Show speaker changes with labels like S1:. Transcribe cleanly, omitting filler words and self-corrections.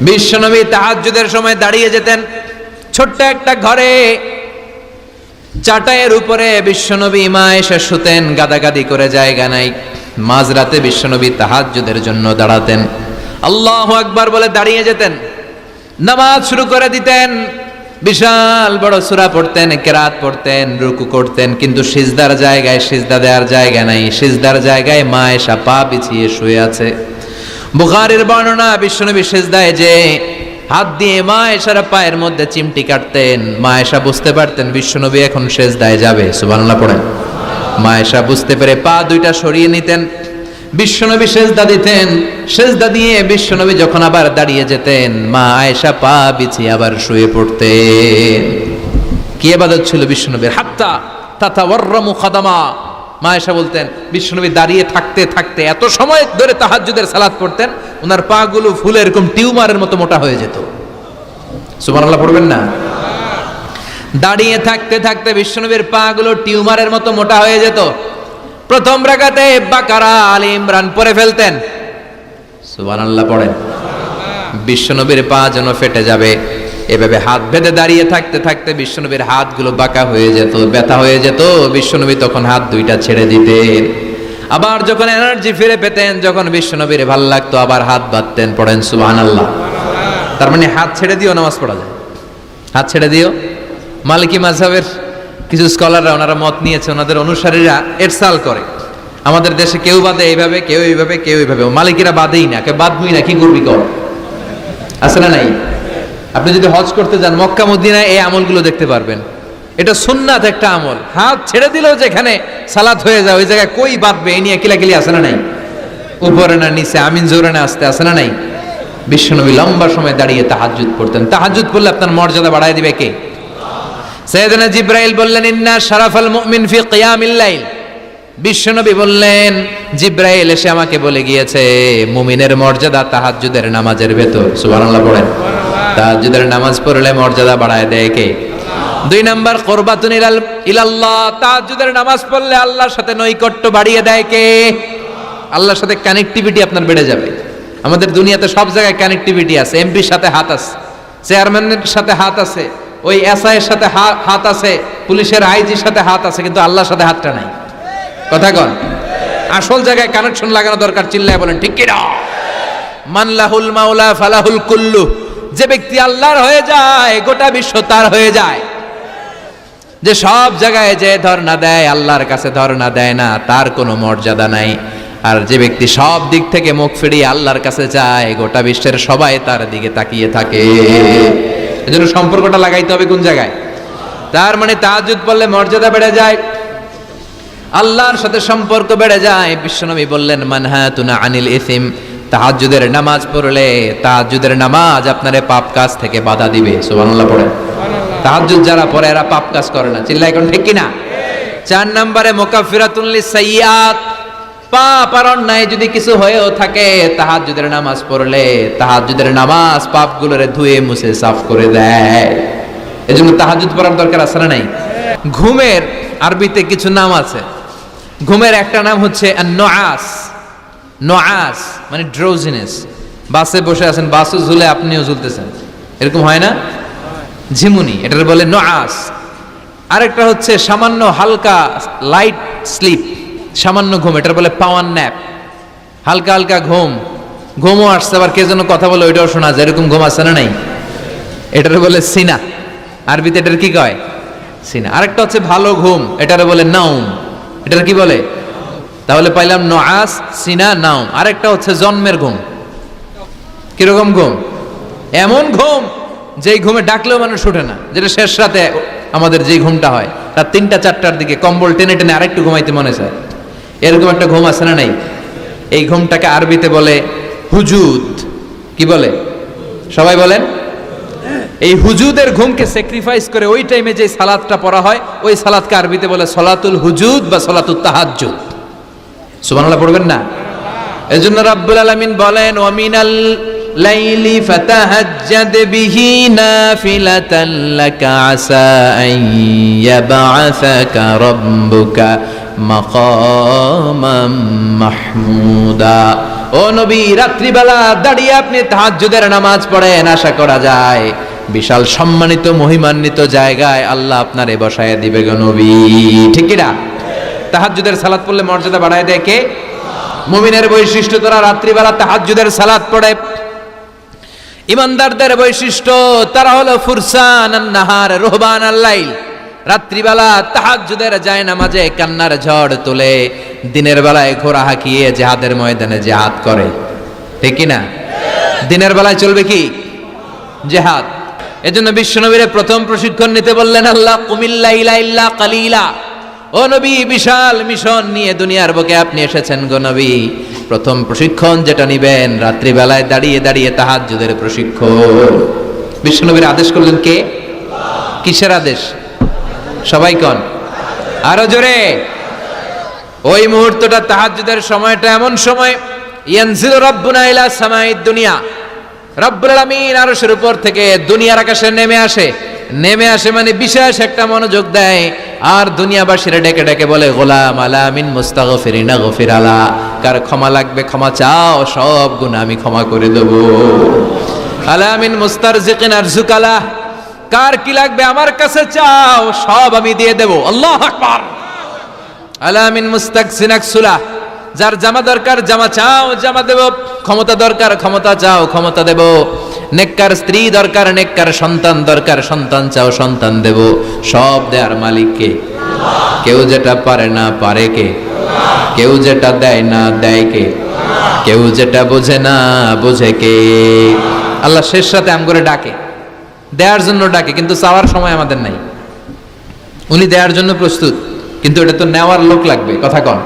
S1: বিশ্বনবী তাহাজ্জুদের সময় দাঁড়িয়ে যেতেন। ছোট্ট একটা ঘরে চাটাইয়ের উপরে বিশ্বনবী মা এসে শুতেন, গাদাগাদি করে জায়গা নাই। মাঝরাতে বিশ্বনবী তাহাজ্জুদের জন্য দাঁড়াতেন, আল্লাহু আকবার বলে দাঁড়িয়ে যেতেন, নামাজ শুরু করে দিতেন। বিশাল বড় সূরা পড়তেন, কেরাত পড়তেন, রুকু করতেন, কিন্তু সিজদার জায়গায় সিজদা দেওয়ার জায়গা নাই। সিজদার জায়গায় মা এসা পা বিছিয়ে শুয়ে আছে। বুখারীর বর্ণনা, বিশ্বনবী সিজদায় যে হাত দিয়ে মা এসার পায়ের মধ্যে চিমটি কাটতেন, মা এসা বুঝতে পারতেন বিশ্বনবী এখন সিজদায় যাবে। সুবহানাল্লাহ পড়েন। মা এসা বুঝতে পেরে পা দুইটা সরিয়ে নিতেন, বিশ্বনবী সিজদা দিতেন। সিজদা দিয়ে বিশ্বনবী যখন আবার দাঁড়িয়ে যেতেন, মা আয়েশা পা বিছিয়ে আবার শুয়ে পড়তেন। কি ইবাদত ছিল বিশ্বনবীর! হাত্তা তাতাওয়াররামু খাদামা। মা আয়েশা বলতেন বিশ্বনবী দাঁড়িয়ে থাকতে থাকতে এত সময় ধরে তাহাজ্জুদের সালাত পড়তেন, ওনার পা গুলো ফুলে এরকম টিউমারের মতো মোটা হয়ে যেত। সুবহানাল্লাহ পড়বেন না? দাঁড়িয়ে থাকতে থাকতে বিশ্বনবীর পা গুলো টিউমারের মতো মোটা হয়ে যেত। প্রথম রাকাতে বাকারা, আলে ইমরান পড়ে ফেলতেন। সুবহানাল্লাহ পড়েন। বিশ্বনবীর পা যেন ফেটে যাবে, এভাবে হাত বেঁধে দাঁড়িয়ে থাকতে থাকতে বিশ্বনবীর হাতগুলো বাঁকা হয়ে যেত, ব্যথা হয়ে যেত। বিশ্বনবী তখন হাত দুইটা ছেড়ে দিতেন। আবার যখন এনার্জি ফিরে পেতেন, যখন বিশ্বনবীর ভাল লাগতো, আবার হাত বাঁধতেন। পড়েন সুবহানাল্লাহ। তার মানে হাত ছেড়ে দিও নামাজ পড়া যায়। হাত ছেড়ে দিও। মালিকি মাযহাবের কিছু স্কলাররা ওনারা মত নিয়েছে, ওনাদের অনুসারীরা এরসাল করে, আমাদের দেশে কেউ বাদে এইভাবে, কেউ এইভাবে, কেউ এইভাবে। মালিকিরা বাদেই না, কেউ বাদবই না, কি করবি কর। আছে না নাই? আপনি যদি হজ করতে যান মক্কা মদিনায়, এই আমলগুলো দেখতে পারবেন। এটা সুন্নাত একটা আমল। হাত ছেড়ে দিলেও যেখানে সালাত হয়ে যায় ওই জায়গায় কই বাঁধবে, এই নিয়ে কিলাকিলি আছে না নাই? উপরে না নিচে, আমিন জোরে না আসতে, আছে না নাই? বিশ্বনবী লম্বা সময় দাঁড়িয়ে তাহাজ্জুদ পড়তেন। তাহাজ্জুদ পড়লে আপনার মর্যাদা বাড়ায় দিবে কে? সাইয়েদনা জিবরাইল বললেন, ইন্না শারাফাল মুমিন ফি কিয়ামিল লাইল। বিশ্বনবী বললেন, জিবরাইল এসে আমাকে বলে গিয়েছে মুমিনের মর্যাদা তাহাজ্জুদের নামাজের ভেতর। সুবহানাল্লাহ পড়েন। তাহাজ্জুদের নামাজ পড়লে মর্যাদা বাড়ায় দেয় কে? দুই নাম্বার, কুরবাতুন ইলাল্লাহ। তাহাজ্জুদের নামাজ পড়লে আল্লাহর সাথে নৈকট্য বাড়িয়ে দেয় কে? আল্লাহর সাথে কানেক্টিভিটি আপনার বেড়ে যাবে। আমাদের দুনিয়াতে সব জায়গায় কানেক্টিভিটি আছে। এমপির সাথে হাত আছে, চেয়ারম্যানের সাথে হাত আছে, ওই এসআই এর সাথে হাত আছে, পুলিশের আইজির সাথে হাত আছে, কিন্তু আল্লাহর সাথে হাতটা নাই। কথা কন। আসল জায়গায় কানেকশন লাগানো দরকার। চিল্লায় বলেন ঠিক কি না? মান লাহুল মাওলা ফালাহুল কুল্লু। যে ব্যক্তি আল্লাহর হয়ে যায়, গোটা বিশ্ব তার হয়ে যায়। যে সব জায়গায় যে ধর্ণা দেয়, আল্লাহর কাছে ধর্ণা দেয় না, তার কোনো মর্যাদা নাই। আর যে ব্যক্তি সব দিক থেকে মুখ ফিরিয়ে আল্লাহর কাছে যায়, গোটা বিশ্বের সবাই তার দিকে তাকিয়ে থাকে। এজন্য সম্পর্কটা লাগাইতে হবে কোন জায়গায়? তার মানে তাহাজ্জুদ পড়লে মর্যাদা বেড়ে যায়, আল্লাহর সাথে সম্পর্ক বেড়ে যায়। বিশ্বনবী বললেন, মানহাতুনা আনিল ইসিম। তাহাজ্জুদের নামাজ পড়লে, তাহাজ্জুদের নামাজ আপনারে পাপ কাজ থেকে বাধা দিবে। সুবহানাল্লাহ পড়েন। তাহাজ্জুদ যারা পড়ে এরা পাপ কাজ করে না। চিল্লায় কোন ঠিক কি না? 4 নম্বরে মুকাফফিরাতুন লিসাইয়্যাত। পাপ আর অন্যায় যদি কিছু হয়েও থাকে, তাহাজ্জুদের নামাজ পড়লে তাহাজ্জুদের নামাজ পাপগুলোরে ধুয়ে মুছে সাফ করে দেয়। এজন্য তাহাজ্জুদ পড়ার দরকার আছে না নাই? ঘুমের আরবিতে কিছু নাম আছে। ঘুমের একটা নাম হচ্ছে আন-নুআস। নুআস মানে ড্রোজিনেস। বাসে বসে আছেন, বাসও ঝুলে আপনিও ঝুলতেছেন, এরকম হয় না? ঝিমুনি, এটার বলে নুআস। আরেকটা হচ্ছে সামান্য হালকা লাইট স্লিপ, সামান্য ঘুম, এটার বলে পাওয়ার ন্যাপ। হালকা হালকা ঘুম, ঘুমও আসছে, আবার কে যেন কথা বলে ওইটাও শোনা যায়, এরকম ঘুম আছে না নাই? এটার বলে সিনা। আরবিতে এটার কি কয়? সিনা। আরেকটা হচ্ছে ভালো ঘুম, এটার বলে নাউম। এটার কি বলে? তাহলে পাইলাম নুআস, সিনা, নাউম। আরেকটা হচ্ছে জন্মের ঘুম। কিরকম ঘুম? এমন ঘুম যেই ঘুমে ডাকলেও মানুষ ওঠে না, যেটা শেষ রাতে আমাদের যেই ঘুমটা হয়, রাত 3টা-4টার দিকে কম্বল টেনে টেনে আরেকটু ঘুমাইতে মনে চায়, এরকম একটা ঘুম আছে না নাই? এই ঘুমটাকে আরবিতে বলে হুজুদ। কি বলে? সবাই বলেন। এই হুজুদের ঘুমকে স্যাক্রিফাইস করে ওই টাইমে যে সালাতটা পড়া হয়, ওই সালাতকে আরবিতে বলে সলাতুল হুজুদ বা সলাতুত তাহাজ্জুদ। সুবহানাল্লাহ পড়বেন না? এজন্য রাব্বুল আলামিন বলেন, ওয়া মিনাল লাইলি ফাতাহাজ্জাদ বিহি নাফিলাতান লাকা আসা আন ইয়াবআসাকা রাব্বুকা মাকামাম মাহমুদা। ও নবী, রাত্রিবেলা দাঁড়িয়ে আপনি তাহাজ্জুদের নামাজ পড়েন, আশা করা যায় বিশাল সম্মানিত মহিমান্বিত জায়গায় আল্লাহ আপনারে বসায় দিবে গো নবী। ঠিক কি না? তাহাজ্জুদের সালাত পড়লে মর্যাদা বাড়ায় দেয় কে? মুমিনের বৈশিষ্ট্য, তারা রাত্রিবেলা তাহাজ্জুদের সালাত পড়ে। ইমানদারদের বৈশিষ্ট্য, তারা হলো ফুরসান আন-নাহার রুহবান আল-লাইল। রাত্রিবেলা তাহাজ্জুদের যায় নামাজে কান্নার ঝড় তোলে, দিনের বেলায় ঘোড়া হাঁকিয়ে জিহাদের ময়দানে জিহাদ করে। ঠিক কি না? দিনের বেলায় চলবে কি? জিহাদ। এজন্য বিশ্বনবীর প্রথম প্রশিক্ষণ নিতে বললেন আল্লাহ, কুমিল লাইলা ইল্লা কালিলা। ও নবী, বিশাল মিশন নিয়ে দুনিয়ার বুকে আপনি এসেছেন গো নবী। প্রথম প্রশিক্ষণ যেটা নিবেন, রাত্রিবেলায় দাঁড়িয়ে দাঁড়িয়ে তাহাজ্জুদের প্রশিক্ষণ। বিশ্বনবীর আদেশ করলেন কে? কিসের আদেশ? সবাই কোন? আরো জোরে। ওই মুহূর্তটা তাহাজ্জুদের সময়টা এমন সময়, ইয়ানজিলু রাব্বুনা ইলা সামাইদ দুনিয়া, রব্বুল আলামিন আরশের উপর থেকে দুনিয়ার আকাশে নেমে আসে মানে বিশেষ একটা মনোযোগ দেয়, আর দুনিয়াবাসীরা ডেকে ডেকে বলে, গোলাম আলা মিন মুস্তাগফিরিনা গফির আলা, কার ক্ষমা লাগবে ক্ষমা চাও, সব গুনাহ আমি ক্ষমা করে দেব। আলা মিন মুস্তারজিকিন আরজুকালা, কার কি লাগবে আমার কাছে চাও, সব আমি দিয়ে দেব। আল্লাহু আকবার। আলা মিন মুস্তাকসিন আকসুলা, যার জামা দরকার জামা চাও, জামা দেব। ক্ষমতা দরকার ক্ষমতা চাও, ক্ষমতা দেব। নেককার স্ত্রী দরকার, নেককার সন্তান দরকার, সন্তান চাও, সন্তান দেব। সব দেয়ার মালিক কে? কেউ যেটা পারে না পারে কে? কেউ যেটা দেয় না দেয় কে? কেউ যেটা বোঝে না বোঝে কে? আল্লাহ শেষ রাতে আম করে ডাকে, দেওয়ার জন্য ডাকে, কিন্তু চাওয়ার সময় আমাদের নাই। উনি দেওয়ার জন্য প্রস্তুত, কিন্তু এটা তো নেওয়ার লোক লাগবে। কথা কন।